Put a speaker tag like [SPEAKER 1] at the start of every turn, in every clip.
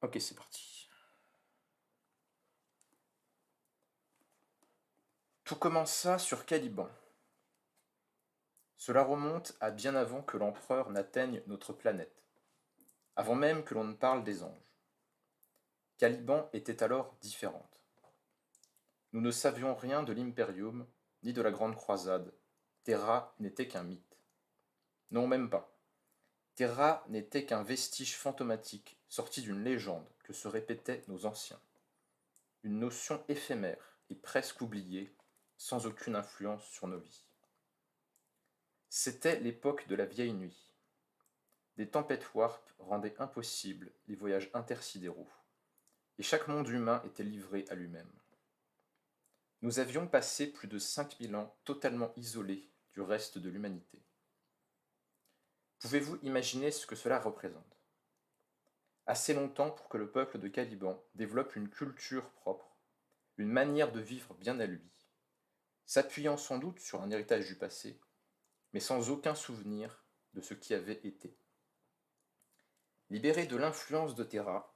[SPEAKER 1] Ok, c'est parti. Tout commença sur Caliban. Cela remonte à bien avant que l'empereur n'atteigne notre planète, avant même que l'on ne parle des anges. Caliban était alors différente. Nous ne savions rien de l'Imperium, ni de la Grande Croisade. Terra n'était qu'un mythe. Non, même pas. Terra n'était qu'un vestige fantomatique sorti d'une légende que se répétaient nos anciens. Une notion éphémère et presque oubliée, sans aucune influence sur nos vies. C'était l'époque de la vieille nuit. Des tempêtes warp rendaient impossibles les voyages intersidéraux, et chaque monde humain était livré à lui-même. Nous avions passé plus de 5000 ans totalement isolés du reste de l'humanité. Pouvez-vous imaginer ce que cela représente? Assez longtemps pour que le peuple de Caliban développe une culture propre, une manière de vivre bien à lui, s'appuyant sans doute sur un héritage du passé, mais sans aucun souvenir de ce qui avait été. Libérée de l'influence de Terra,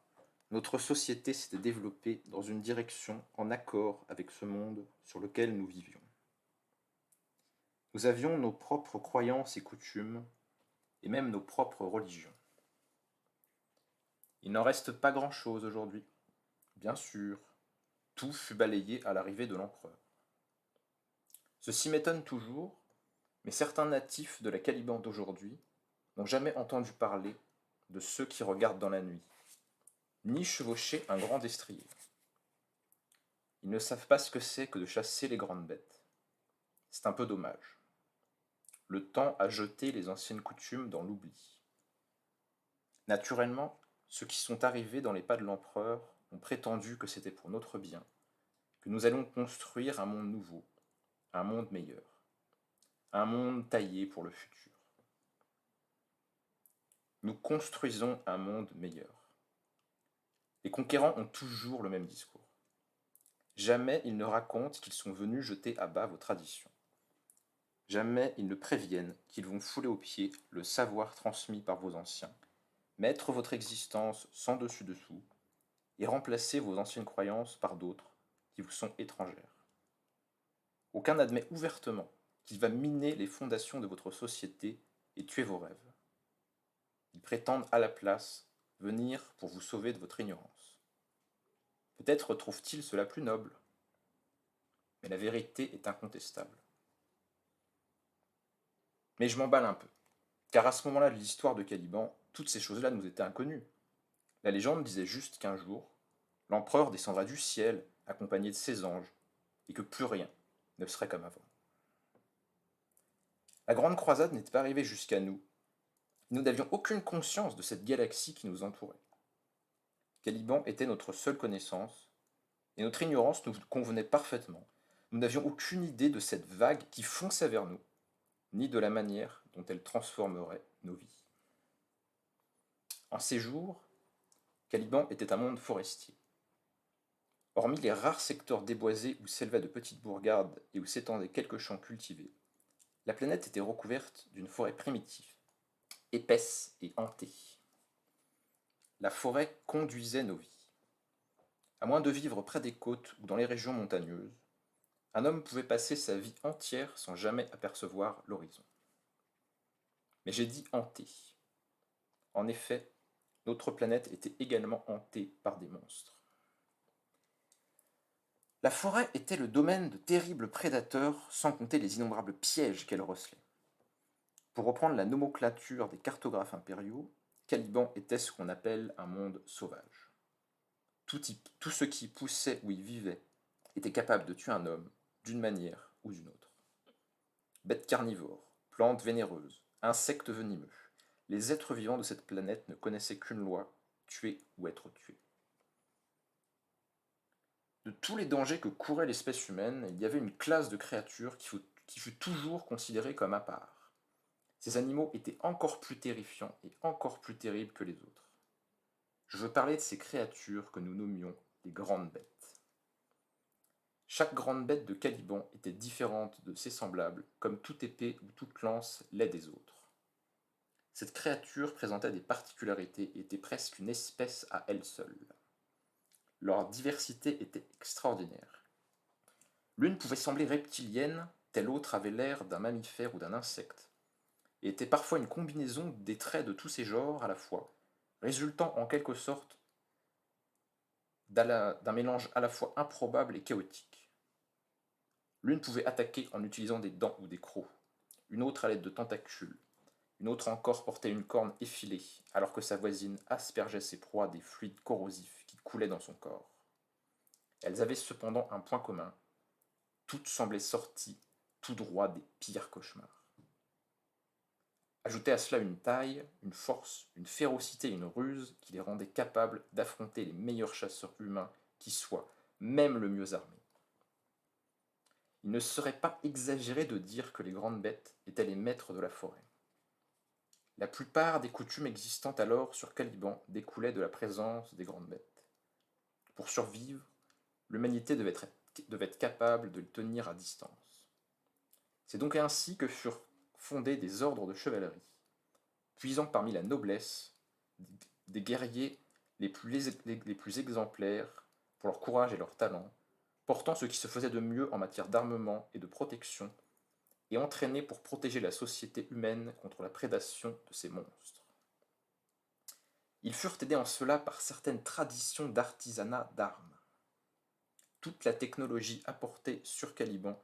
[SPEAKER 1] notre société s'était développée dans une direction en accord avec ce monde sur lequel nous vivions. Nous avions nos propres croyances et coutumes, et même nos propres religions. Il n'en reste pas grand-chose aujourd'hui. Bien sûr, tout fut balayé à l'arrivée de l'empereur. Ceci m'étonne toujours, mais certains natifs de la Caliban d'aujourd'hui n'ont jamais entendu parler de ceux qui regardent dans la nuit, ni chevaucher un grand destrier. Ils ne savent pas ce que c'est que de chasser les grandes bêtes. C'est un peu dommage. Le temps a jeté les anciennes coutumes dans l'oubli. Naturellement, ceux qui sont arrivés dans les pas de l'empereur ont prétendu que c'était pour notre bien, que nous allons construire un monde nouveau, un monde meilleur, un monde taillé pour le futur. Nous construisons un monde meilleur. Les conquérants ont toujours le même discours. Jamais ils ne racontent qu'ils sont venus jeter à bas vos traditions. Jamais ils ne préviennent qu'ils vont fouler aux pieds le savoir transmis par vos anciens, mettre votre existence sans dessus-dessous et remplacer vos anciennes croyances par d'autres qui vous sont étrangères. Aucun n'admet ouvertement qu'il va miner les fondations de votre société et tuer vos rêves. Ils prétendent à la place venir pour vous sauver de votre ignorance. Peut-être trouvent-ils cela plus noble, mais la vérité est incontestable. Mais je m'emballe un peu, car à ce moment-là de l'histoire de Caliban, toutes ces choses-là nous étaient inconnues. La légende disait juste qu'un jour, l'empereur descendra du ciel accompagné de ses anges, et que plus rien ne serait comme avant. La grande croisade n'était pas arrivée jusqu'à nous. Nous n'avions aucune conscience de cette galaxie qui nous entourait. Caliban était notre seule connaissance, et notre ignorance nous convenait parfaitement. Nous n'avions aucune idée de cette vague qui fonçait vers nous, ni de la manière dont elle transformerait nos vies. En ces jours, Caliban était un monde forestier. Hormis les rares secteurs déboisés où s'élevaient de petites bourgades et où s'étendaient quelques champs cultivés, la planète était recouverte d'une forêt primitive, épaisse et hantée. La forêt conduisait nos vies. À moins de vivre près des côtes ou dans les régions montagneuses, un homme pouvait passer sa vie entière sans jamais apercevoir l'horizon. Mais j'ai dit hantée. En effet, notre planète était également hantée par des monstres. La forêt était le domaine de terribles prédateurs, sans compter les innombrables pièges qu'elle recelait. Pour reprendre la nomenclature des cartographes impériaux, Caliban était ce qu'on appelle un monde sauvage. Tout ce qui poussait ou y vivait était capable de tuer un homme d'une manière ou d'une autre. Bêtes carnivores, plantes vénéreuses, insectes venimeux, les êtres vivants de cette planète ne connaissaient qu'une loi, tuer ou être tué. De tous les dangers que courait l'espèce humaine, il y avait une classe de créatures qui fut toujours considérée comme à part. Ces animaux étaient encore plus terrifiants et encore plus terribles que les autres. Je veux parler de ces créatures que nous nommions les grandes bêtes. Chaque grande bête de Caliban était différente de ses semblables, comme toute épée ou toute lance l'est des autres. Cette créature présentait des particularités et était presque une espèce à elle seule. Leur diversité était extraordinaire. L'une pouvait sembler reptilienne, telle autre avait l'air d'un mammifère ou d'un insecte, et était parfois une combinaison des traits de tous ces genres à la fois, résultant en quelque sorte d'un mélange à la fois improbable et chaotique. L'une pouvait attaquer en utilisant des dents ou des crocs, une autre à l'aide de tentacules, une autre encore portait une corne effilée, alors que sa voisine aspergeait ses proies des fluides corrosifs qui coulaient dans son corps. Elles avaient cependant un point commun, toutes semblaient sorties tout droit des pires cauchemars. Ajoutez à cela une taille, une force, une férocité et une ruse qui les rendaient capables d'affronter les meilleurs chasseurs humains qui soient, même le mieux armé. Il ne serait pas exagéré de dire que les grandes bêtes étaient les maîtres de la forêt. La plupart des coutumes existant alors sur Caliban découlaient de la présence des grandes bêtes. Pour survivre, l'humanité devait être capable de les tenir à distance. C'est donc ainsi que furent fondés des ordres de chevalerie, puisant parmi la noblesse des guerriers les plus exemplaires pour leur courage et leur talent, portant ce qui se faisait de mieux en matière d'armement et de protection, et entraînés pour protéger la société humaine contre la prédation de ces monstres. Ils furent aidés en cela par certaines traditions d'artisanat d'armes. Toute la technologie apportée sur Caliban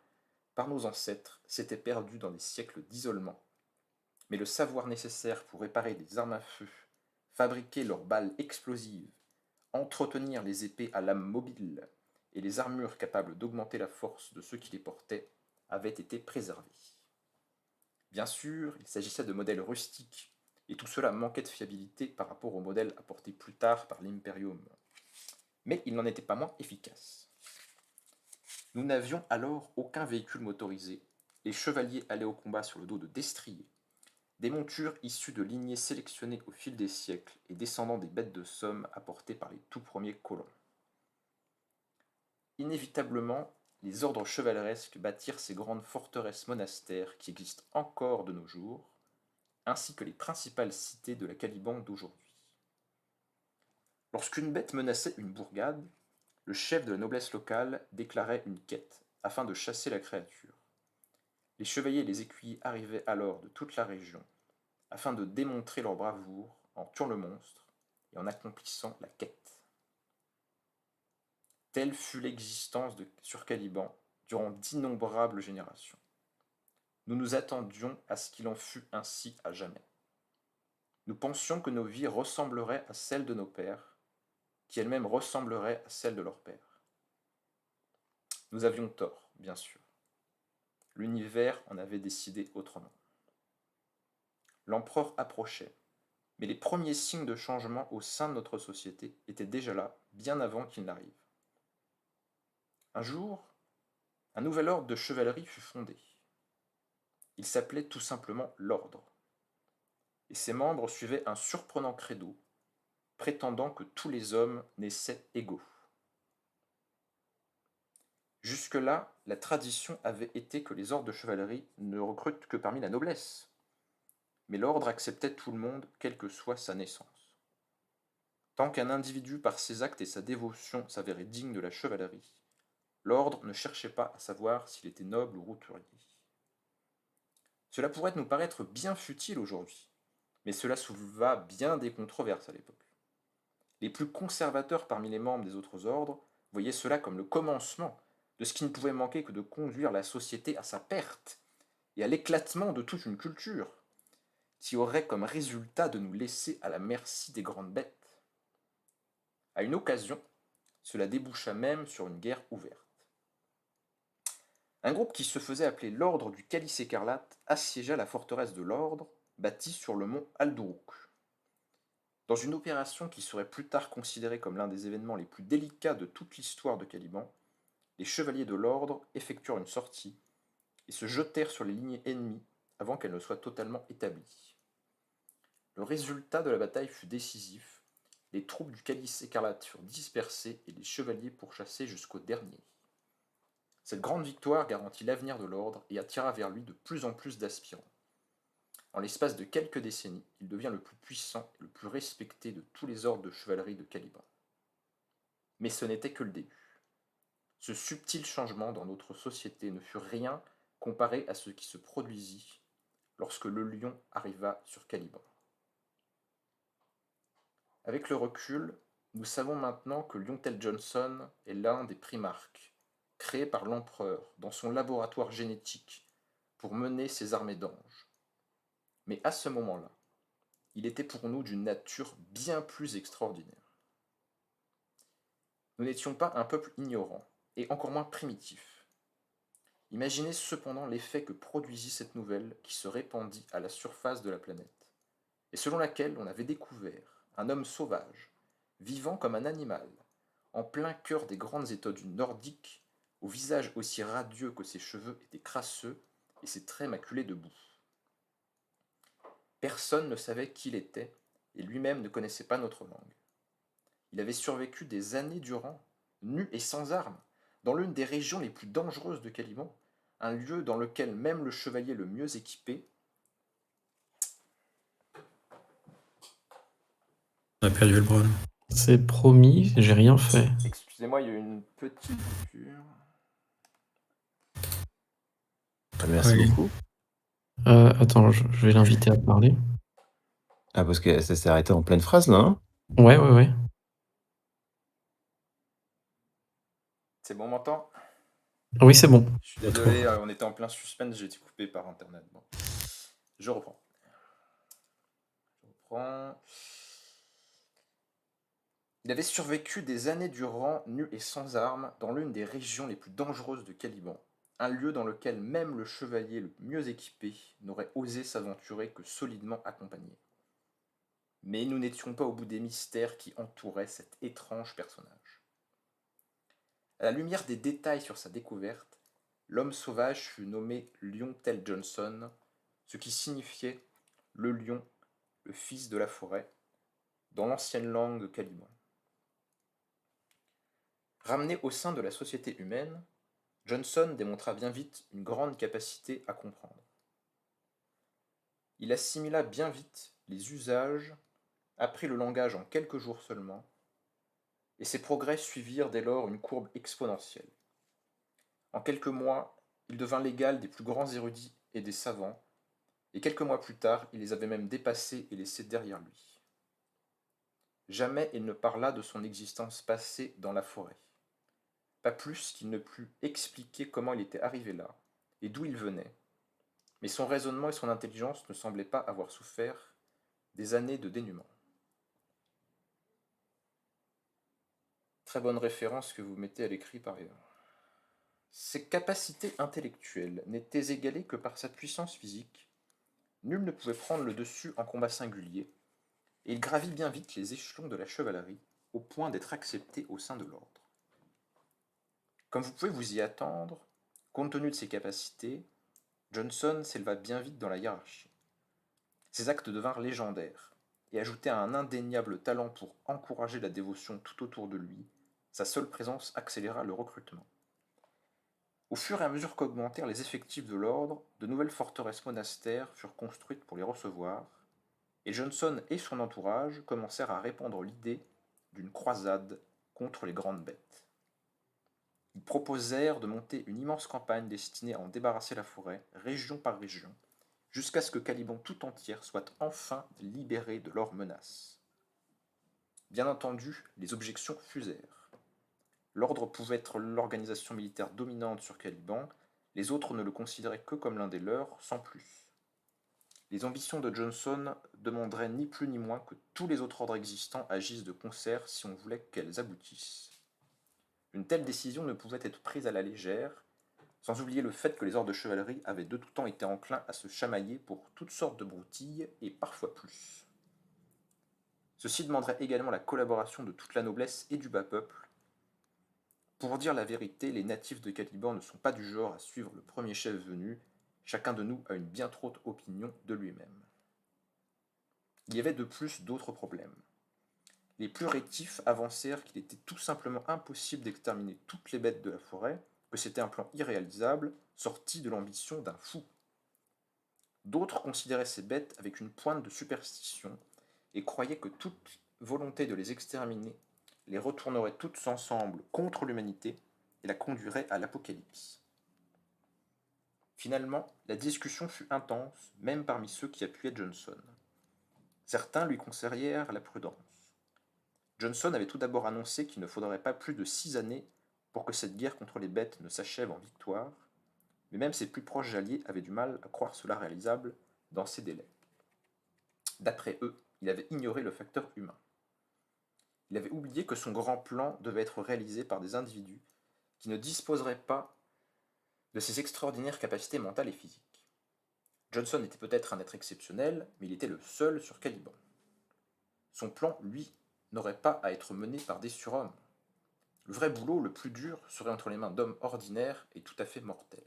[SPEAKER 1] par nos ancêtres s'était perdue dans des siècles d'isolement, mais le savoir nécessaire pour réparer des armes à feu, fabriquer leurs balles explosives, entretenir les épées à lame mobile et les armures capables d'augmenter la force de ceux qui les portaient avait été préservé. Bien sûr, il s'agissait de modèles rustiques, et tout cela manquait de fiabilité par rapport aux modèles apportés plus tard par l'Imperium. Mais il n'en était pas moins efficace. Nous n'avions alors aucun véhicule motorisé, les chevaliers allaient au combat sur le dos de destriers, des montures issues de lignées sélectionnées au fil des siècles et descendant des bêtes de somme apportées par les tout premiers colons. Inévitablement, les ordres chevaleresques bâtirent ces grandes forteresses monastères qui existent encore de nos jours, ainsi que les principales cités de la Caliban d'aujourd'hui. Lorsqu'une bête menaçait une bourgade, le chef de la noblesse locale déclarait une quête afin de chasser la créature. Les chevaliers et les écuyers arrivaient alors de toute la région afin de démontrer leur bravoure en tuant le monstre et en accomplissant la quête. Telle fut l'existence sur Caliban durant d'innombrables générations. Nous nous attendions à ce qu'il en fût ainsi à jamais. Nous pensions que nos vies ressembleraient à celles de nos pères, qui elles-mêmes ressembleraient à celles de leurs pères. Nous avions tort, bien sûr. L'univers en avait décidé autrement. L'empereur approchait, mais les premiers signes de changement au sein de notre société étaient déjà là, bien avant qu'il n'arrive. Un jour, un nouvel ordre de chevalerie fut fondé. Il s'appelait tout simplement l'Ordre, et ses membres suivaient un surprenant credo, prétendant que tous les hommes naissaient égaux. Jusque-là, la tradition avait été que les ordres de chevalerie ne recrutent que parmi la noblesse, mais l'ordre acceptait tout le monde, quelle que soit sa naissance. Tant qu'un individu par ses actes et sa dévotion s'avérait digne de la chevalerie, l'ordre ne cherchait pas à savoir s'il était noble ou roturier. Cela pourrait nous paraître bien futile aujourd'hui, mais cela souleva bien des controverses à l'époque. Les plus conservateurs parmi les membres des autres ordres voyaient cela comme le commencement de ce qui ne pouvait manquer que de conduire la société à sa perte et à l'éclatement de toute une culture, qui aurait comme résultat de nous laisser à la merci des grandes bêtes. À une occasion, cela déboucha même sur une guerre ouverte. Un groupe qui se faisait appeler l'Ordre du Calice écarlate assiégea la forteresse de l'Ordre, bâtie sur le mont Aldourouk. Dans une opération qui serait plus tard considérée comme l'un des événements les plus délicats de toute l'histoire de Caliban, les chevaliers de l'Ordre effectuèrent une sortie et se jetèrent sur les lignées ennemies avant qu'elles ne soient totalement établies. Le résultat de la bataille fut décisif, les troupes du Calice écarlate furent dispersées et les chevaliers pourchassés jusqu'au dernier. Cette grande victoire garantit l'avenir de l'ordre et attira vers lui de plus en plus d'aspirants. En l'espace de quelques décennies, il devient le plus puissant et le plus respecté de tous les ordres de chevalerie de Caliban. Mais ce n'était que le début. Ce subtil changement dans notre société ne fut rien comparé à ce qui se produisit lorsque le lion arriva sur Caliban. Avec le recul, nous savons maintenant que Liontel Johnson est l'un des primarques, créés par l'empereur dans son laboratoire génétique pour mener ses armées d'anges. Mais à ce moment-là, il était pour nous d'une nature bien plus extraordinaire. Nous n'étions pas un peuple ignorant, et encore moins primitif. Imaginez cependant l'effet que produisit cette nouvelle qui se répandit à la surface de la planète, et selon laquelle on avait découvert un homme sauvage, vivant comme un animal, en plein cœur des grandes étoiles nordiques, au visage aussi radieux que ses cheveux étaient crasseux et ses traits maculés de boue. Personne ne savait qui il était, et lui-même ne connaissait pas notre langue. Il avait survécu des années durant, nu et sans armes, dans l'une des régions les plus dangereuses de Caliban, un lieu dans lequel même le chevalier le mieux équipé.
[SPEAKER 2] On a perdu le Brown. C'est promis, j'ai rien fait.
[SPEAKER 1] Excusez-moi, il y a eu une petite coupure.
[SPEAKER 3] Merci
[SPEAKER 2] Ouais.
[SPEAKER 3] beaucoup.
[SPEAKER 2] Attends, je vais l'inviter à parler.
[SPEAKER 3] Ah, parce que ça s'est arrêté en pleine phrase, là, hein?
[SPEAKER 2] Ouais.
[SPEAKER 1] C'est bon, on m'entend?
[SPEAKER 2] Oui, c'est bon.
[SPEAKER 1] Je suis désolé, on était en plein suspense, j'ai été coupé par internet. Bon. Je reprends. Il avait survécu des années durant, nu et sans armes, dans l'une des régions les plus dangereuses de Caliban, un lieu dans lequel même le chevalier le mieux équipé n'aurait osé s'aventurer que solidement accompagné. Mais nous n'étions pas au bout des mystères qui entouraient cet étrange personnage. À la lumière des détails sur sa découverte, l'homme sauvage fut nommé Liontel Johnson, ce qui signifiait le lion, le fils de la forêt, dans l'ancienne langue Caliban. Ramené au sein de la société humaine, Johnson démontra bien vite une grande capacité à comprendre. Il assimila bien vite les usages, apprit le langage en quelques jours seulement, et ses progrès suivirent dès lors une courbe exponentielle. En quelques mois, il devint l'égal des plus grands érudits et des savants, et quelques mois plus tard, il les avait même dépassés et laissés derrière lui. Jamais il ne parla de son existence passée dans la forêt. Pas plus qu'il ne put expliquer comment il était arrivé là, et d'où il venait, mais son raisonnement et son intelligence ne semblaient pas avoir souffert des années de dénuement. Très bonne référence que vous mettez à l'écrit par ailleurs. Ses capacités intellectuelles n'étaient égalées que par sa puissance physique. Nul ne pouvait prendre le dessus en combat singulier, et il gravit bien vite les échelons de la chevalerie, au point d'être accepté au sein de l'ordre. Comme vous pouvez vous y attendre, compte tenu de ses capacités, Johnson s'éleva bien vite dans la hiérarchie. Ses actes devinrent légendaires, et ajoutés à un indéniable talent pour encourager la dévotion tout autour de lui, sa seule présence accéléra le recrutement. Au fur et à mesure qu'augmentèrent les effectifs de l'ordre, de nouvelles forteresses monastères furent construites pour les recevoir, et Johnson et son entourage commencèrent à répandre l'idée d'une croisade contre les grandes bêtes. Ils proposèrent de monter une immense campagne destinée à en débarrasser la forêt, région par région, jusqu'à ce que Caliban tout entière soit enfin libérée de leurs menaces. Bien entendu, les objections fusèrent. L'ordre pouvait être l'organisation militaire dominante sur Caliban, les autres ne le considéraient que comme l'un des leurs, sans plus. Les ambitions de Johnson demanderaient ni plus ni moins que tous les autres ordres existants agissent de concert si on voulait qu'elles aboutissent. Une telle décision ne pouvait être prise à la légère, sans oublier le fait que les ordres de chevalerie avaient de tout temps été enclins à se chamailler pour toutes sortes de broutilles, et parfois plus. Ceci demanderait également la collaboration de toute la noblesse et du bas peuple. Pour dire la vérité, les natifs de Caliban ne sont pas du genre à suivre le premier chef venu, chacun de nous a une bien trop haute opinion de lui-même. Il y avait de plus d'autres problèmes. Les plus rétifs avancèrent qu'il était tout simplement impossible d'exterminer toutes les bêtes de la forêt, que c'était un plan irréalisable, sorti de l'ambition d'un fou. D'autres considéraient ces bêtes avec une pointe de superstition et croyaient que toute volonté de les exterminer les retournerait toutes ensemble contre l'humanité et la conduirait à l'apocalypse. Finalement, la discussion fut intense, même parmi ceux qui appuyaient Johnson. Certains lui conseillèrent la prudence. Johnson avait tout d'abord annoncé qu'il ne faudrait pas plus de 6 années pour que cette guerre contre les bêtes ne s'achève en victoire, mais même ses plus proches alliés avaient du mal à croire cela réalisable dans ces délais. D'après eux, il avait ignoré le facteur humain. Il avait oublié que son grand plan devait être réalisé par des individus qui ne disposeraient pas de ses extraordinaires capacités mentales et physiques. Johnson était peut-être un être exceptionnel, mais il était le seul sur Caliban. Son plan, lui, n'aurait pas à être mené par des surhommes. Le vrai boulot, le plus dur, serait entre les mains d'hommes ordinaires et tout à fait mortels.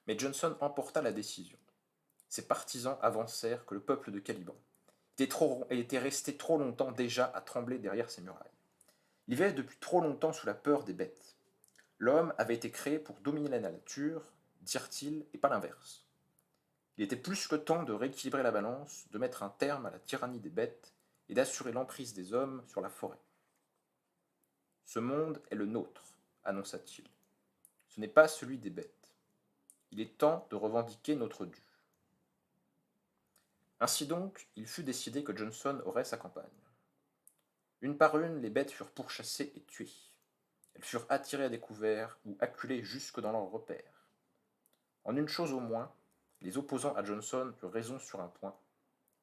[SPEAKER 1] Mais Johnson emporta la décision. Ses partisans avancèrent que le peuple de Caliban était resté trop longtemps déjà à trembler derrière ses murailles. Il vivait depuis trop longtemps sous la peur des bêtes. L'homme avait été créé pour dominer la nature, dirent-ils, et pas l'inverse. Il était plus que temps de rééquilibrer la balance, de mettre un terme à la tyrannie des bêtes et d'assurer l'emprise des hommes sur la forêt. Ce monde est le nôtre, annonça-t-il. Ce n'est pas celui des bêtes. Il est temps de revendiquer notre dû. Ainsi donc, il fut décidé que Johnson aurait sa campagne. Une par une, les bêtes furent pourchassées et tuées. Elles furent attirées à découvert ou acculées jusque dans leurs repères. En une chose au moins, les opposants à Johnson eurent raison sur un point.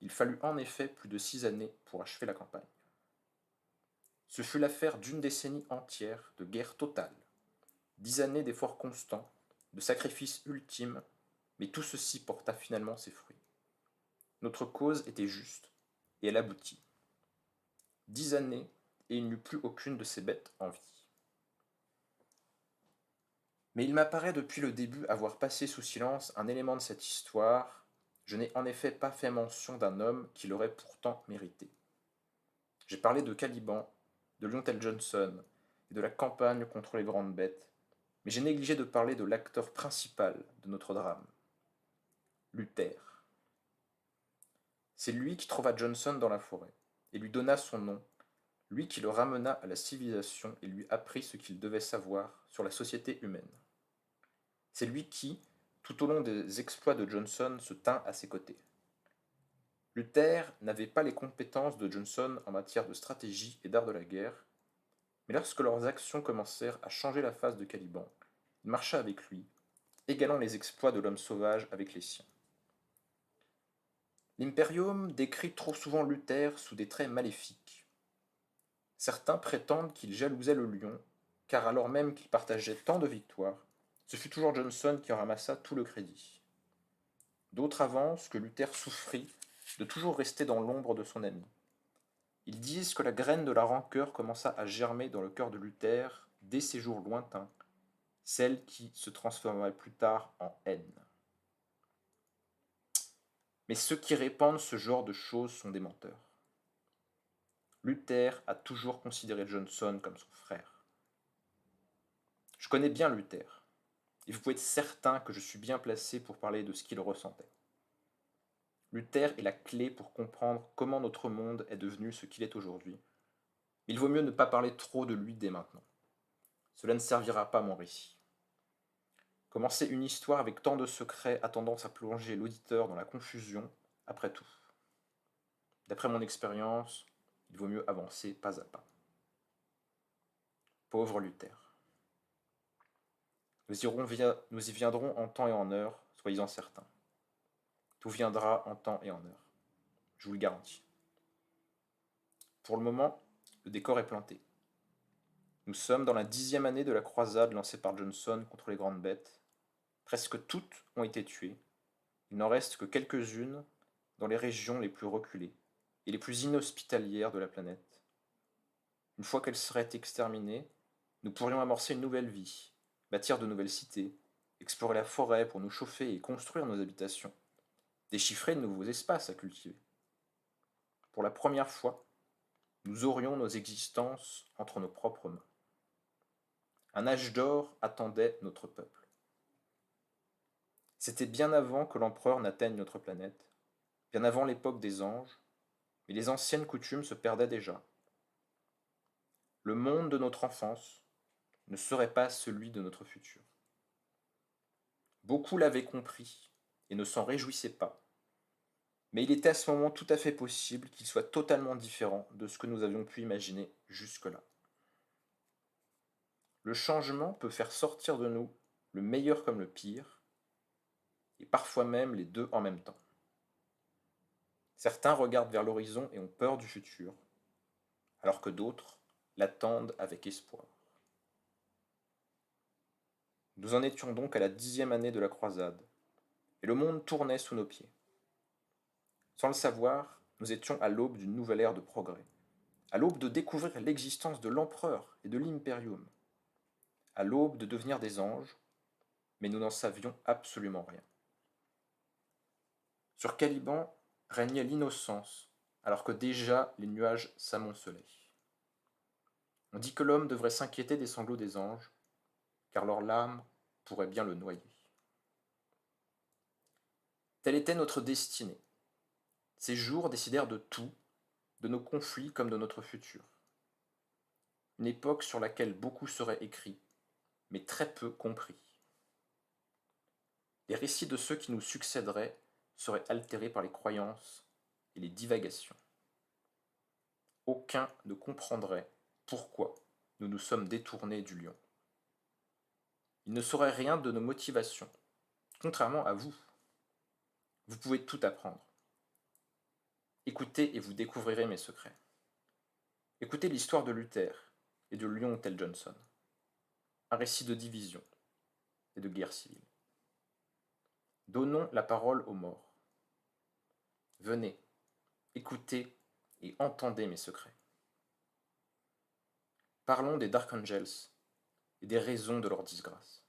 [SPEAKER 1] Il fallut en effet plus de 6 années pour achever la campagne. Ce fut l'affaire d'une décennie entière de guerre totale, 10 années d'efforts constants, de sacrifices ultimes, mais tout ceci porta finalement ses fruits. Notre cause était juste, et elle aboutit. 10 années, et il n'y eut plus aucune de ces bêtes en vie. Mais il m'apparaît depuis le début avoir passé sous silence un élément de cette histoire. Je n'ai en effet pas fait mention d'un homme qui l'aurait pourtant mérité. J'ai parlé de Caliban, de Lionel Johnson et de la campagne contre les grandes bêtes, mais j'ai négligé de parler de l'acteur principal de notre drame, Luther. C'est lui qui trouva Johnson dans la forêt, et lui donna son nom, lui qui le ramena à la civilisation et lui apprit ce qu'il devait savoir sur la société humaine. C'est lui qui, tout au long des exploits de Johnson, se tint à ses côtés. Luther n'avait pas les compétences de Johnson en matière de stratégie et d'art de la guerre, mais lorsque leurs actions commencèrent à changer la face de Caliban, il marcha avec lui, égalant les exploits de l'homme sauvage avec les siens. L'Imperium décrit trop souvent Luther sous des traits maléfiques. Certains prétendent qu'il jalousait le lion, car alors même qu'il partageait tant de victoires, ce fut toujours Johnson qui en ramassa tout le crédit. D'autres avancent que Luther souffrit de toujours rester dans l'ombre de son ami. Ils disent que la graine de la rancœur commença à germer dans le cœur de Luther dès ses jours lointains, celle qui se transformerait plus tard en haine. Mais ceux qui répandent ce genre de choses sont des menteurs. Luther a toujours considéré Johnson comme son frère. Je connais bien Luther, et vous pouvez être certain que je suis bien placé pour parler de ce qu'il ressentait. Luther est la clé pour comprendre comment notre monde est devenu ce qu'il est aujourd'hui. Mais il vaut mieux ne pas parler trop de lui dès maintenant. Cela ne servira pas à mon récit. Commencer une histoire avec tant de secrets a tendance à plonger l'auditeur dans la confusion, après tout. D'après mon expérience, il vaut mieux avancer pas à pas. Pauvre Luther. Nous y viendrons en temps et en heure, soyez-en certains. Tout viendra en temps et en heure. Je vous le garantis. Pour le moment, le décor est planté. Nous sommes dans la 10e année de la croisade lancée par Johnson contre les grandes bêtes. Presque toutes ont été tuées. Il n'en reste que quelques-unes dans les régions les plus reculées et les plus inhospitalières de la planète. Une fois qu'elles seraient exterminées, nous pourrions amorcer une nouvelle vie, bâtir de nouvelles cités, explorer la forêt pour nous chauffer et construire nos habitations, déchiffrer de nouveaux espaces à cultiver. Pour la première fois, nous aurions nos existences entre nos propres mains. Un âge d'or attendait notre peuple. C'était bien avant que l'empereur n'atteigne notre planète, bien avant l'époque des anges, mais les anciennes coutumes se perdaient déjà. Le monde de notre enfance ne serait pas celui de notre futur. Beaucoup l'avaient compris et ne s'en réjouissaient pas, mais il était à ce moment tout à fait possible qu'il soit totalement différent de ce que nous avions pu imaginer jusque-là. Le changement peut faire sortir de nous le meilleur comme le pire, et parfois même les deux en même temps. Certains regardent vers l'horizon et ont peur du futur, alors que d'autres l'attendent avec espoir. Nous en étions donc à la 10e année de la croisade, et le monde tournait sous nos pieds. Sans le savoir, nous étions à l'aube d'une nouvelle ère de progrès, à l'aube de découvrir l'existence de l'empereur et de l'impérium, à l'aube de devenir des anges, mais nous n'en savions absolument rien. Sur Caliban régnait l'innocence, alors que déjà les nuages s'amoncelaient. On dit que l'homme devrait s'inquiéter des sanglots des anges, car leur lame pourrait bien le noyer. Telle était notre destinée. Ces jours décidèrent de tout, de nos conflits comme de notre futur. Une époque sur laquelle beaucoup serait écrit, mais très peu compris. Les récits de ceux qui nous succéderaient seraient altérés par les croyances et les divagations. Aucun ne comprendrait pourquoi nous nous sommes détournés du lion. Il ne saurait rien de nos motivations, contrairement à vous. Vous pouvez tout apprendre. Écoutez et vous découvrirez mes secrets. Écoutez l'histoire de Luther et de Lion tel Johnson. Un récit de division et de guerre civile. Donnons la parole aux morts. Venez, écoutez et entendez mes secrets. Parlons des Dark Angels et des raisons de leur disgrâce.